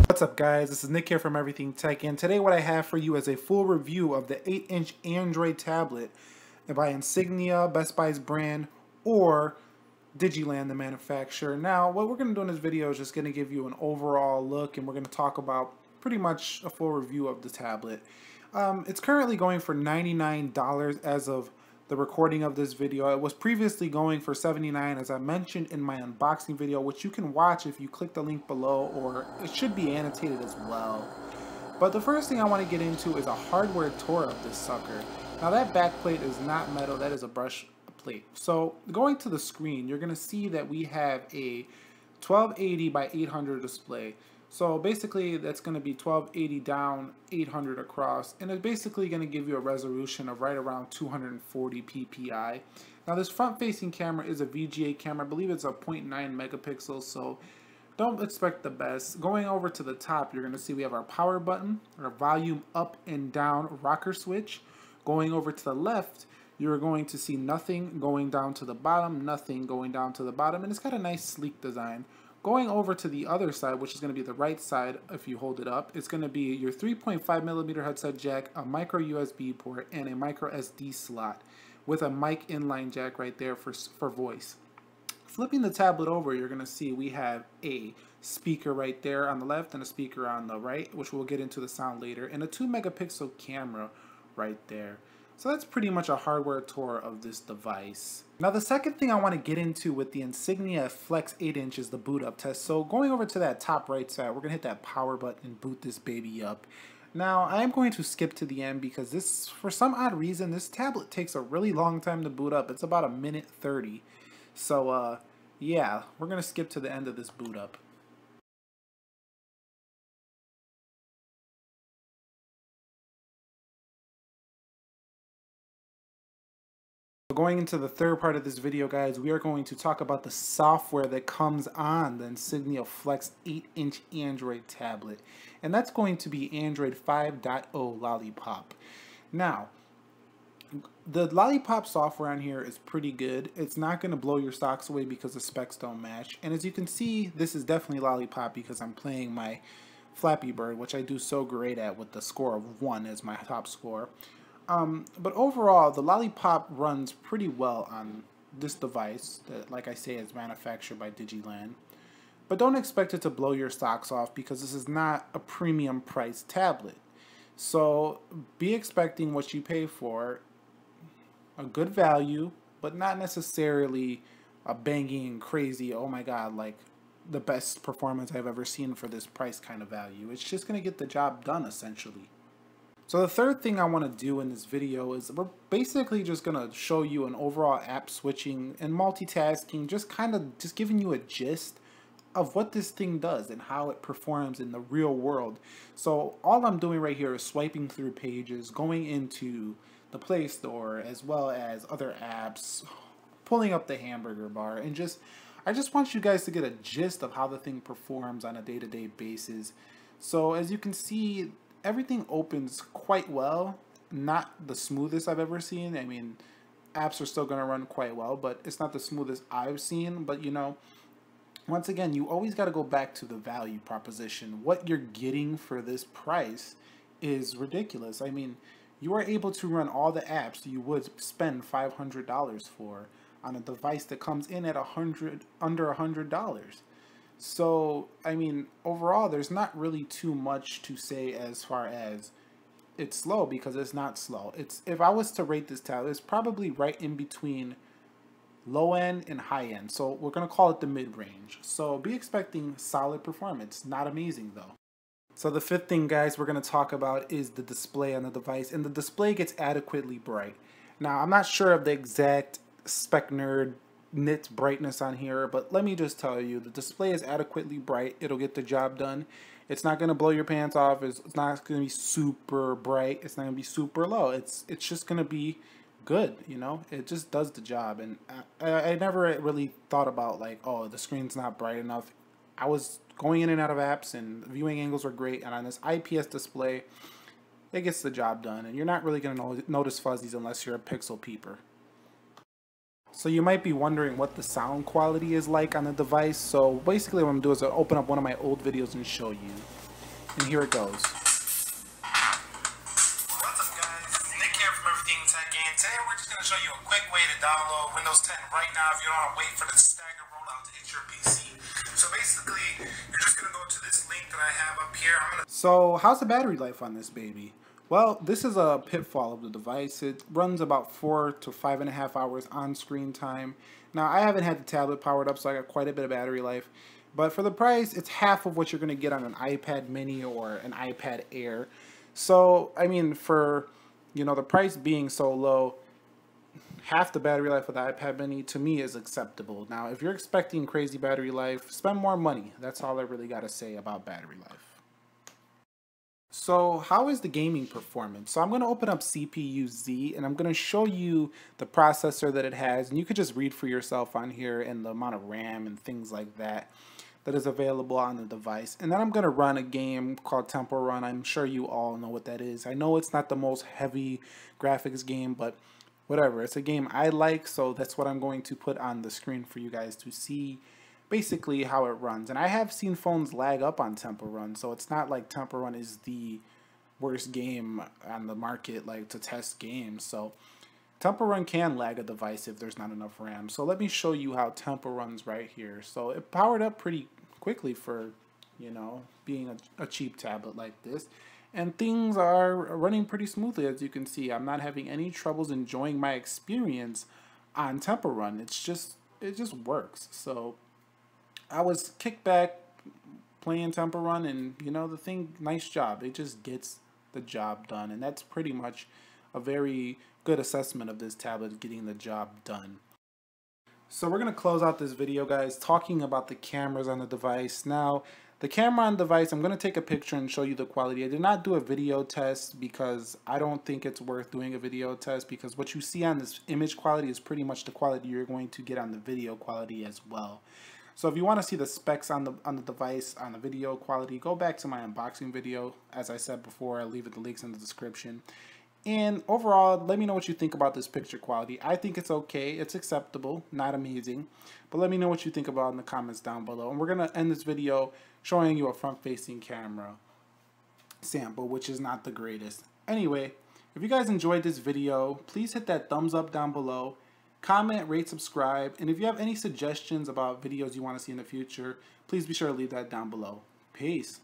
What's up guys, this is Nick here from Everything Tech, and today what I have for you is a full review of the 8-inch Android tablet by Insignia, Best Buy's brand, or Digiland, the manufacturer. Now what we're going to do in this video is just going to give you an overall look, and we're going to talk about pretty much a full review of the tablet. It's currently going for $99 as of the recording of this video. It was previously going for $79, as I mentioned in my unboxing video, which you can watch if you click the link below, or it should be annotated as well. But the first thing I want to get into is a hardware tour of this sucker. Now that backplate is not metal, that is a brush plate. So going to the screen, you're going to see that we have a 1280 by 800 display. So basically that's going to be 1280 down, 800 across, and it's basically going to give you a resolution of right around 240 ppi. Now this front facing camera is a VGA camera. I believe it's a 0.9 megapixels, so don't expect the best. Going over to the top, you're going to see we have our power button, our volume up and down rocker switch. Going over to the left, you're going to see nothing going down to the bottom, nothing going down to the bottom, and it's got a nice sleek design. Going over to the other side, which is going to be the right side if you hold it up, it's going to be your 3.5mm headset jack, a micro USB port, and a micro SD slot with a mic inline jack right there for voice. Flipping the tablet over, you're going to see we have a speaker right there on the left and a speaker on the right, which we'll get into the sound later, and a 2 megapixel camera right there. So that's pretty much a hardware tour of this device. Now the second thing I want to get into with the Insignia Flex 8-inch is the boot up test. So going over to that top right side, we're going to hit that power button and boot this baby up. Now I am going to skip to the end because this, for some odd reason, this tablet takes a really long time to boot up. It's about a minute 30. So yeah, we're going to skip to the end of this boot up. Going into the third part of this video, guys, we are going to talk about the software that comes on the Insignia Flex 8-inch Android tablet, and that's going to be Android 5.0 Lollipop. Now, the Lollipop software on here is pretty good. It's not going to blow your socks away because the specs don't match, and as you can see, this is definitely Lollipop because I'm playing my Flappy Bird, which I do so great at with the score of 1 as my top score. But overall, the Lollipop runs pretty well on this device that, like I say, is manufactured by Digiland. But don't expect it to blow your socks off because this is not a premium price tablet. So be expecting what you pay for, a good value, but not necessarily a banging, crazy, oh my god, like the best performance I've ever seen for this price kind of value. It's just going to get the job done, essentially. So the third thing I want to do in this video is we're basically just going to show you an overall app switching and multitasking, just giving you a gist of what this thing does and how it performs in the real world. So all I'm doing right here is swiping through pages, going into the Play Store as well as other apps, pulling up the hamburger bar, and I just want you guys to get a gist of how the thing performs on a day-to-day basis. So as you can see, everything opens quite well, not the smoothest I've ever seen. I mean, apps are still going to run quite well, but it's not the smoothest I've seen. But you know, once again, you always got to go back to the value proposition. What you're getting for this price is ridiculous. I mean, you are able to run all the apps you would spend $500 for on a device that comes in at under $100. So, I mean, overall, there's not really too much to say as far as it's slow, because it's not slow. If I was to rate this tablet, it's probably right in between low end and high end. So we're going to call it the mid-range. So be expecting solid performance. Not amazing, though. So the fifth thing, guys, we're going to talk about is the display on the device. And the display gets adequately bright. Now, I'm not sure of the exact spec nerd nit brightness on here, but let me just tell you, the display is adequately bright. It'll get the job done. It's not going to blow your pants off. It's not going to be super bright. It's not going to be super low. It's just going to be good, you know. It just does the job. And I never really thought about like, oh, the screen's not bright enough. I was going in and out of apps and viewing angles were great, and on this IPS display, it gets the job done, and you're not really going to notice fuzzies unless you're a pixel peeper. So you might be wondering what the sound quality is like on the device. So basically what I'm going to do is I'll open up one of my old videos and show you. And here it goes. What's up, guys? Nick here from Everything Tech, and today we're just going to show you a quick way to download Windows 10 right now if you don't want to wait for the stagger rollout to hit your PC. So basically, you're just going to go to this link that I have up here. So how's the battery life on this baby? Well, this is a pitfall of the device. It runs about 4 to 5.5 hours on screen time. Now, I haven't had the tablet powered up, so I got quite a bit of battery life. But for the price, it's half of what you're going to get on an iPad mini or an iPad Air. So, I mean, for, you know, the price being so low, half the battery life of the iPad mini to me is acceptable. Now, if you're expecting crazy battery life, spend more money. That's all I really got to say about battery life. So how is the gaming performance? So I'm going to open up CPU-Z and I'm going to show you the processor that it has, and you could just read for yourself on here and the amount of RAM and things like that that is available on the device. And then I'm going to run a game called Temple Run. I'm sure you all know what that is. I know it's not the most heavy graphics game, but whatever. It's a game I like, so that's what I'm going to put on the screen for you guys to see basically how it runs. And I have seen phones lag up on Temple Run, so it's not like Temple Run is the worst game on the market like to test games. So Temple Run can lag a device if there's not enough RAM. So let me show you how Temple runs right here. So it powered up pretty quickly for, you know, being a cheap tablet like this. And things are running pretty smoothly, as you can see. I'm not having any troubles enjoying my experience on Temple Run. It just works. So I was kicked back playing Temple Run, and you know, the thing, nice job. It just gets the job done, and that's pretty much a very good assessment of this tablet getting the job done. So we're going to close out this video, guys, talking about the cameras on the device. Now, the camera on the device, I'm going to take a picture and show you the quality. I did not do a video test because I don't think it's worth doing a video test, because what you see on this image quality is pretty much the quality you're going to get on the video quality as well. So if you want to see the specs on the device, on the video quality, go back to my unboxing video. As I said before, I'll leave the links in the description. And overall, let me know what you think about this picture quality. I think it's okay. It's acceptable, not amazing. But let me know what you think about in the comments down below. And we're going to end this video showing you a front-facing camera sample, which is not the greatest. Anyway, if you guys enjoyed this video, please hit that thumbs up down below. Comment, rate, subscribe, and if you have any suggestions about videos you want to see in the future, please be sure to leave that down below. Peace.